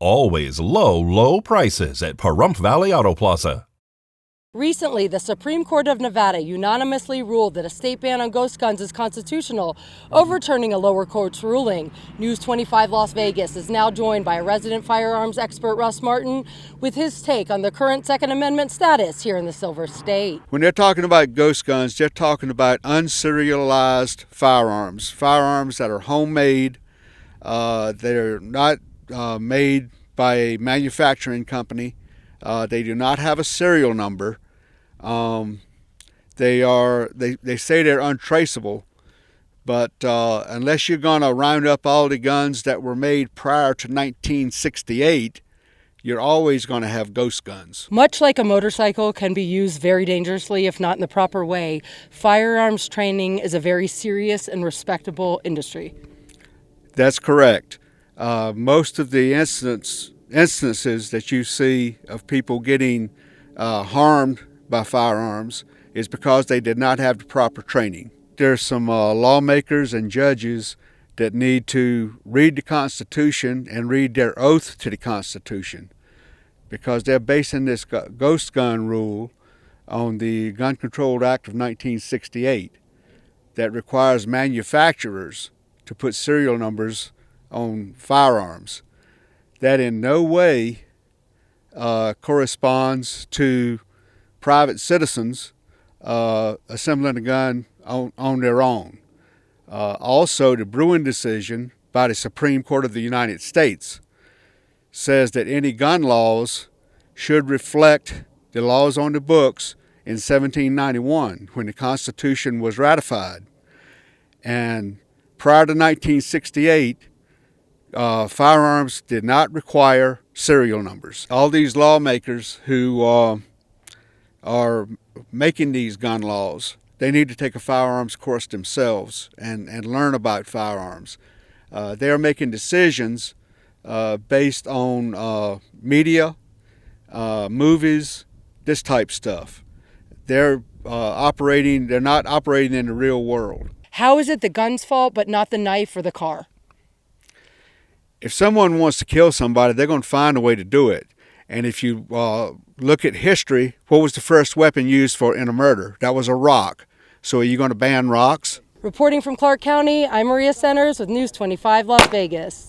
Always low prices at Pahrump Valley Auto Plaza. Recently, the Supreme Court of Nevada unanimously ruled that a state ban on ghost guns is constitutional, overturning a lower court's ruling. News 25 Las Vegas is now joined by a resident firearms expert, Russ Martin, with his take on the current Second Amendment status here in the Silver State. When they're talking about ghost guns, they're talking about unserialized firearms that are homemade. They're not made by a manufacturing company. They do not have a serial number. They say they're untraceable, but unless you're going to round up all the guns that were made prior to 1968, you're always going to have ghost guns. Much like a motorcycle can be used very dangerously if not in the proper way, firearms training is a very serious and respectable industry. That's correct. Most of the instances that you see of people getting harmed by firearms is because they did not have the proper training. There's some lawmakers and judges that need to read the Constitution and read their oath to the Constitution, because they're basing this ghost gun rule on the Gun Control Act of 1968 that requires manufacturers to put serial numbers on firearms. That in no way corresponds to private citizens assembling a gun on their own. Also, the Bruin decision by the Supreme Court of the United States says that any gun laws should reflect the laws on the books in 1791 when the Constitution was ratified. And prior to 1968, firearms did not require serial numbers. All these lawmakers who are making these gun laws, they need to take a firearms course themselves and learn about firearms. They are making decisions based on media, movies, this type stuff. They're not operating in the real world. How is it the gun's fault but not the knife or the car? If someone wants to kill somebody, they're going to find a way to do it. And if you look at history, what was the first weapon used in a murder? That was a rock. So are you going to ban rocks? Reporting from Clark County, I'm Maria Centers with News 25 Las Vegas.